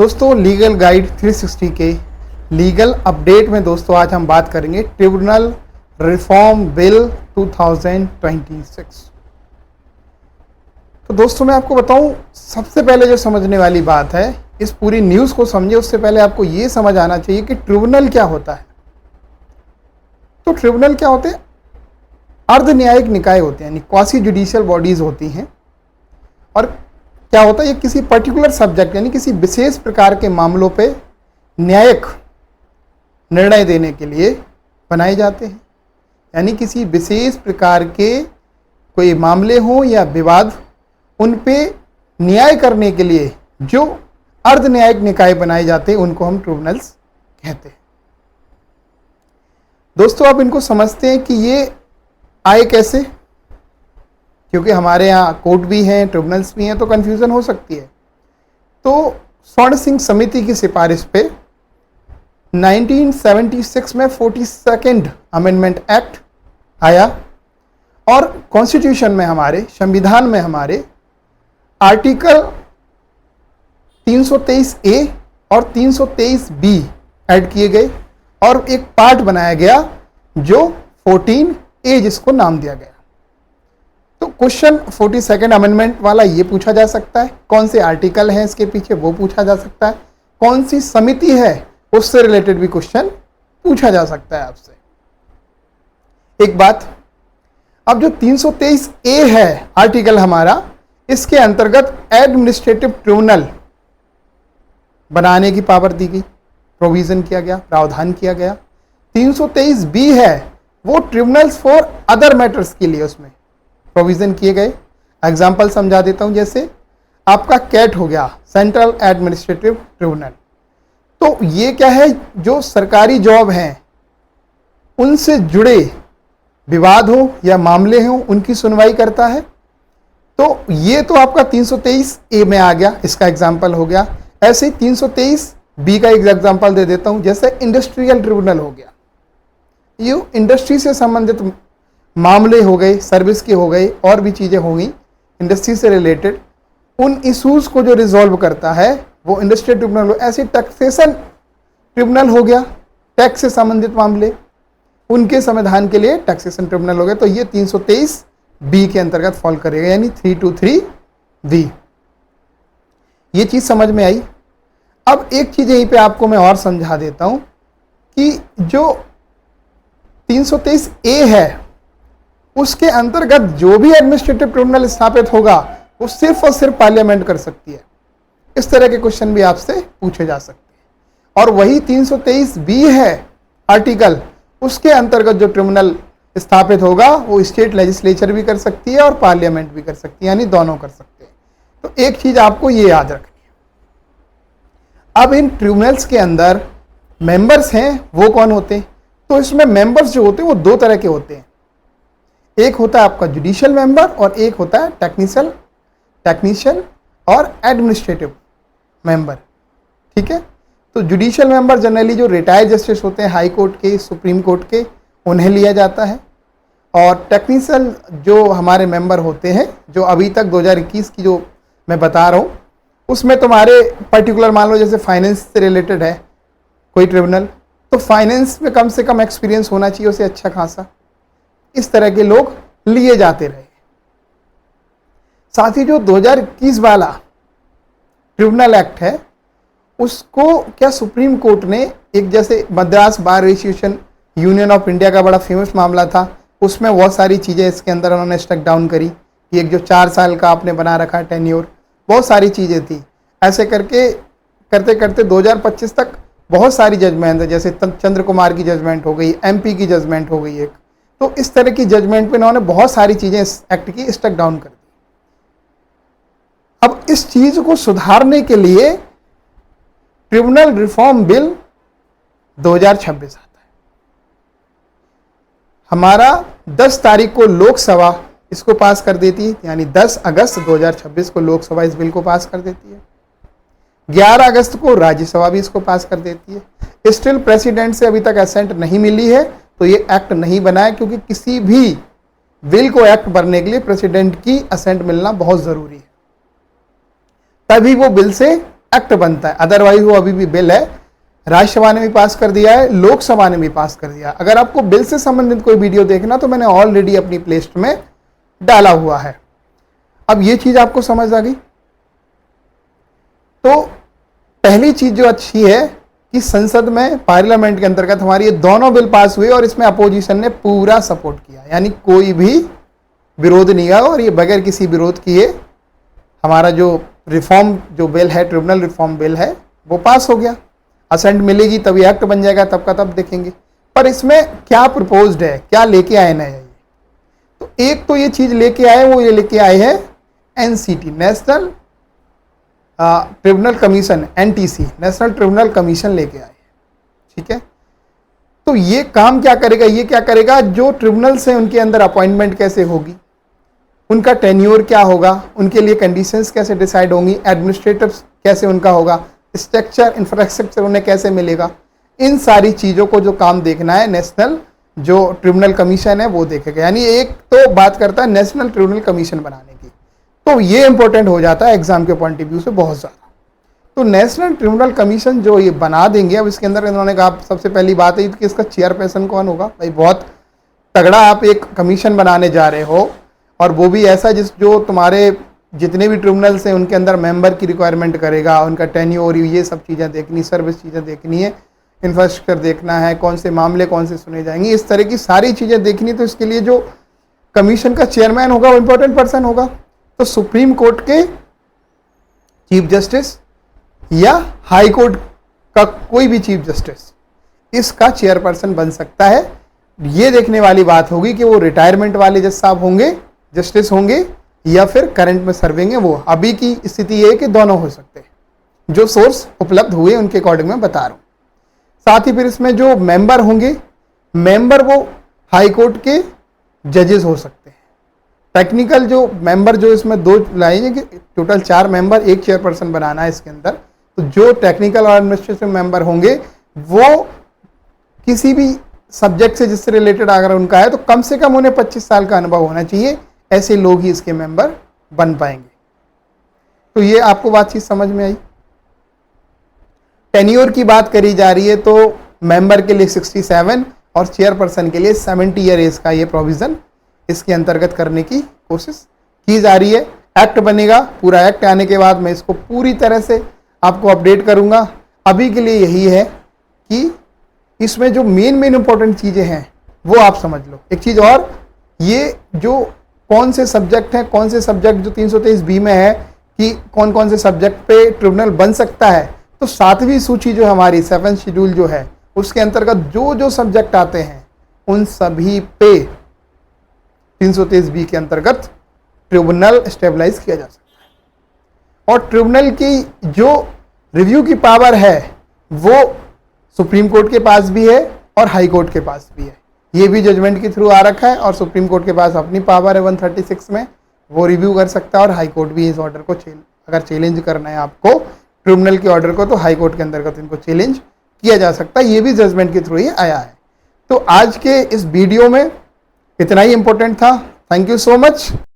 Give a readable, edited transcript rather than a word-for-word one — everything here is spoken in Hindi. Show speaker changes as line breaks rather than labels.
दोस्तों लीगल गाइड 360 के लीगल अपडेट में दोस्तों आज हम बात करेंगे ट्रिब्यूनल रिफॉर्म बिल 2026। तो दोस्तों मैं आपको बताऊं, सबसे पहले जो समझने वाली बात है, इस पूरी न्यूज़ को समझे उससे पहले आपको ये समझ आना चाहिए कि ट्रिब्यूनल क्या होता है। तो ट्रिब्यूनल क्या होते हैं? अर्ध न्यायिक निकाय होते हैं, यानी क्वासी जुडिशियल बॉडीज होती हैं। और क्या होता है, ये किसी पर्टिकुलर सब्जेक्ट यानी किसी विशेष प्रकार के मामलों पे न्यायिक निर्णय देने के लिए बनाए जाते हैं। यानी किसी विशेष प्रकार के कोई मामले हों या विवाद, उन पे न्याय करने के लिए जो अर्ध न्यायिक निकाय बनाए जाते हैं उनको हम ट्रिब्यूनल्स कहते हैं। दोस्तों आप इनको समझते हैं कि ये आए कैसे, क्योंकि हमारे यहाँ कोर्ट भी हैं, ट्रिब्यूनल्स भी हैं, तो कन्फ्यूज़न हो सकती है। तो स्वर्ण सिंह समिति की सिफारिश पे 1976 में 42nd अमेंडमेंट एक्ट आया और कॉन्स्टिट्यूशन में, हमारे संविधान में, हमारे आर्टिकल 323A और 323B ऐड किए गए और एक पार्ट बनाया गया जो 14A जिसको नाम दिया गया। तो क्वेश्चन 42nd अमेंडमेंट वाला ये पूछा जा सकता है, कौन से आर्टिकल हैं इसके पीछे वो पूछा जा सकता है, कौन सी समिति है उससे रिलेटेड भी क्वेश्चन पूछा जा सकता है आपसे। एक बात, अब जो 323A है आर्टिकल हमारा, इसके अंतर्गत एडमिनिस्ट्रेटिव ट्रिब्यूनल बनाने की पावर दी गई, प्रोविजन किया गया, प्रावधान किया गया। 323B है वो ट्रिब्यूनल्स फॉर अदर मैटर्स के लिए उसमें प्रोविजन किए गए। एग्जाम्पल समझा देता हूं, जैसे आपका कैट हो गया, सेंट्रल एडमिनिस्ट्रेटिव ट्रिब्यूनल। तो ये क्या है, जो सरकारी जॉब हैं उनसे जुड़े विवाद हो या मामले हो उनकी सुनवाई करता है। तो ये तो आपका 323A में आ गया, इसका एग्जाम्पल हो गया। ऐसे ही 323B का एक एग्जाम्पल दे देता हूं, जैसे इंडस्ट्रियल ट्रिब्यूनल हो गया। ये इंडस्ट्री से संबंधित मामले हो गए, सर्विस के हो गए, और भी चीज़ें हो गई इंडस्ट्री से रिलेटेड, उन इश्यूज को जो रिजॉल्व करता है वो इंडस्ट्रियल ट्रिब्यूनल हो। ऐसे टैक्सेशन ट्रिब्यूनल हो गया, टैक्स से संबंधित मामले, उनके समाधान के लिए टैक्सेशन ट्रिब्यूनल हो गया। तो ये 323B के अंतर्गत फॉल करेगा, यानी 323B। ये चीज़ समझ में आई। अब एक चीज़ यहीं पे आपको मैं और समझा देता हूं कि जो 323A है उसके अंतर्गत जो भी एडमिनिस्ट्रेटिव ट्रिब्यूनल स्थापित होगा वो सिर्फ और सिर्फ पार्लियामेंट कर सकती है। इस तरह के क्वेश्चन भी आपसे पूछे जा सकते हैं। और वही 323B है आर्टिकल, उसके अंतर्गत जो ट्रिब्यूनल स्थापित होगा वो स्टेट लेजिस्लेचर भी कर सकती है और पार्लियामेंट भी कर सकती है, यानी दोनों कर सकते हैं। तो एक चीज आपको ये याद रखनी है। अब इन ट्रिब्यूनल्स के अंदर मेंबर्स हैं, वो कौन होते हैं? तो इसमें मेंबर्स जो होते हैं वो दो तरह के होते हैं। एक होता है आपका जुडिशियल मेंबर और एक होता है टेक्नीशियल और एडमिनिस्ट्रेटिव मेंबर। ठीक है, तो जुडिशियल मेंबर जनरली जो रिटायर्ड जस्टिस होते हैं हाई कोर्ट के, सुप्रीम कोर्ट के, उन्हें लिया जाता है। और टेक्नीशियल जो हमारे मेंबर होते हैं, जो अभी तक 2021 की जो मैं बता रहा हूँ, उसमें तुम्हारे पर्टिकुलर मान लो जैसे फाइनेंस से रिलेटेड है कोई ट्रिब्यूनल, तो फाइनेंस में कम से कम एक्सपीरियंस होना चाहिए उसे अच्छा खासा। इस तरह के लोग लिए जाते रहे। साथ ही जो 2021 वाला ट्रिब्यूनल एक्ट है उसको क्या सुप्रीम कोर्ट ने, एक जैसे Madras bar association union of India का बड़ा फेमस मामला था, उसमें बहुत सारी चीज़ें इसके अंदर उन्होंने स्ट्रक डाउन करी कि एक जो 4 साल का आपने बना रखा टेन्योर, बहुत सारी चीज़ें थी। ऐसे करके करते करते 2025 तक बहुत सारी जजमेंट है, जैसे चंद्र कुमार की जजमेंट हो गई, MP की जजमेंट हो गई एक। तो इस तरह की जजमेंट पे इन्होंने बहुत सारी चीजें इस एक्ट की स्ट्रक डाउन कर दी। अब इस चीज को सुधारने के लिए ट्रिब्यूनल रिफॉर्म बिल 2026 आता है। हमारा 10 तारीख को लोकसभा इसको पास कर देती है, यानी 10 अगस्त 2026 को लोकसभा इस बिल को पास कर देती है। 11 अगस्त को राज्यसभा भी इसको पास कर देती है। स्टिल प्रेसिडेंट से अभी तक असेंट नहीं मिली है, तो ये एक्ट नहीं बना है, क्योंकि किसी भी बिल को एक्ट बनने के लिए प्रेसिडेंट की असेंट मिलना बहुत जरूरी है, तभी वो बिल से एक्ट बनता है, अदरवाइज वो अभी भी बिल है। राज्यसभा ने भी पास कर दिया है, लोकसभा ने भी पास कर दिया। अगर आपको बिल से संबंधित कोई वीडियो देखना तो मैंने ऑलरेडी अपनी प्लेलिस्ट में डाला हुआ है। अब ये चीज आपको समझ आ गई। तो पहली चीज जो अच्छी है कि संसद में, पार्लियामेंट के अंतर्गत हमारी ये दोनों बिल पास हुए और इसमें अपोजिशन ने पूरा सपोर्ट किया, यानी कोई भी विरोध नहीं हुआ और ये बगैर किसी विरोध किए हमारा जो रिफॉर्म जो बिल है, ट्रिब्यूनल रिफॉर्म बिल है, वो पास हो गया। असेंट मिलेगी तभी एक्ट बन जाएगा, तब का तब देखेंगे। पर इसमें क्या प्रपोज्ड है, क्या लेके आए ना ये, तो एक तो ये चीज लेके आए, वो ये लेके आए हैं NCT, national tribunal commission, NTC, national tribunal commission लेके आए। ठीक है, तो ये काम क्या करेगा, ये क्या करेगा, जो ट्रिब्यूनल्स हैं उनके अंदर अपॉइंटमेंट कैसे होगी, उनका टेन्योर क्या होगा, उनके लिए कंडीशंस कैसे डिसाइड होंगी, एडमिनिस्ट्रेटिव कैसे उनका होगा, स्ट्रक्चर, इंफ्रास्ट्रक्चर उन्हें कैसे मिलेगा, इन सारी चीजों को जो काम देखना है नेशनल जो ट्रिब्यूनल कमीशन है वो देखेगा। यानी एक तो बात करता है नेशनल ट्रिब्यूनल कमीशन बनाने की, तो ये इंपॉर्टेंट हो जाता है एग्जाम के पॉइंट ऑफ व्यू से बहुत ज़्यादा। तो नेशनल ट्रिब्यूनल कमीशन जो ये बना देंगे, अब इसके अंदर इन्होंने कहा, सबसे पहली बात है कि इसका चेयरपर्सन कौन होगा। भाई बहुत तगड़ा आप एक कमीशन बनाने जा रहे हो, और वो भी ऐसा जो तुम्हारे जितने भी ट्रिब्यूनल्स हैं उनके अंदर मेंबर की रिक्वायरमेंट करेगा, उनका टेन्योर, ये सब चीज़ें देखनी, सर्विस चीज़ें देखनी है, इंफ्रास्ट्रक्चर देखना है, कौन से मामले कौन से सुने जाएंगे, इस तरह की सारी चीज़ें देखनी। तो इसके लिए जो कमीशन का चेयरमैन होगा वो इंपॉर्टेंट पर्सन होगा। तो सुप्रीम कोर्ट के चीफ जस्टिस या हाई कोर्ट का कोई भी चीफ जस्टिस इसका चेयरपर्सन बन सकता है। ये देखने वाली बात होगी कि वो रिटायरमेंट वाले जज साहब होंगे, जस्टिस होंगे, या फिर करंट में सर्विंग है वो। अभी की स्थिति ये है कि दोनों हो सकते हैं, जो सोर्स उपलब्ध हुए उनके अकॉर्डिंग मैं बता रहा हूं। साथ ही फिर इसमें जो मेंबर होंगे, मेंबर वो हाई कोर्ट के जजेस हो सकते हैं। टेक्निकल जो मेंबर जो इसमें दो लाएंगे कि टोटल 4 मेंबर, एक चेयरपर्सन बनाना है इसके अंदर। तो जो टेक्निकल और एडमिनिस्ट्रेटिव मेंबर होंगे वो किसी भी सब्जेक्ट से जिससे रिलेटेड अगर उनका है तो कम से कम उन्हें 25 साल का अनुभव होना चाहिए, ऐसे लोग ही इसके मेंबर बन पाएंगे। तो ये आपको बातचीत समझ में आई। टेन्योर की बात करी जा रही है तो मेंबर के लिए 67 और चेयरपर्सन के लिए 70 ईयर एज का ये प्रोविजन इसके अंतर्गत करने की कोशिश की जा रही है। एक्ट बनेगा, पूरा एक्ट आने के बाद मैं इसको पूरी तरह से आपको अपडेट करूंगा। अभी के लिए यही है कि इसमें जो मेन इंपॉर्टेंट चीजें हैं वो आप समझ लो। एक चीज और, ये जो कौन से सब्जेक्ट हैं, कौन से सब्जेक्ट जो 323B में है कि कौन कौन से सब्जेक्ट पे ट्रिब्यूनल बन सकता है, तो 7वीं सूची जो हमारी 7th शेड्यूल जो है उसके अंतर्गत जो जो सब्जेक्ट आते हैं उन सभी पे 323B के अंतर्गत ट्रिब्यूनल स्टेबलाइज किया जा सकता है। और ट्रिब्यूनल की जो रिव्यू की पावर है वो सुप्रीम कोर्ट के पास भी है और हाई कोर्ट के पास भी है। ये भी जजमेंट के थ्रू आ रखा है, और सुप्रीम कोर्ट के पास अपनी पावर है 136 में, वो रिव्यू कर सकता है। और हाई कोर्ट भी इस ऑर्डर को अगर चैलेंज करना है आपको ट्रिब्यूनल के ऑर्डर को, तो हाई कोर्ट के अंतर्गत इनको चैलेंज किया जा सकता है। ये भी जजमेंट के थ्रू ही आया है। तो आज के इस वीडियो में इतना ही इंपॉर्टेंट था। Thank you so much.